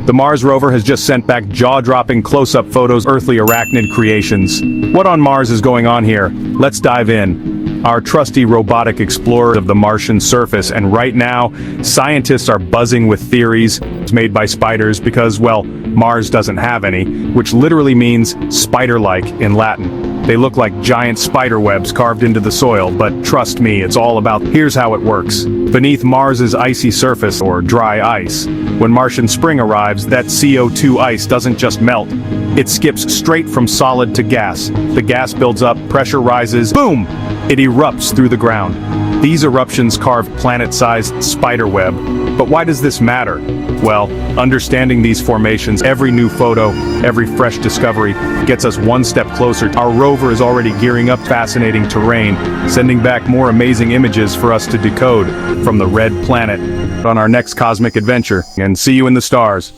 The Mars rover has just sent back jaw-dropping close-up photos of earthly arachnid creations. What on Mars is going on here? Let's dive in. Our trusty robotic explorer of the Martian surface, and right now, scientists are buzzing with theories made by spiders because, well, Mars doesn't have any, which literally means spider-like in Latin. They look like giant spiderwebs carved into the soil, but trust me, it's all about. Here's how it works. Beneath Mars's icy surface, or dry ice, when Martian spring arrives, that CO2 ice doesn't just melt. It skips straight from solid to gas. The gas builds up, pressure rises, boom! It erupts through the ground. These eruptions carve planet-sized spiderweb. But why does this matter? Well, understanding these formations, every new photo, every fresh discovery, gets us one step closer. Our rover is already gearing up fascinating terrain, sending back more amazing images for us to decode from the red planet on our next cosmic adventure. And see you in the stars.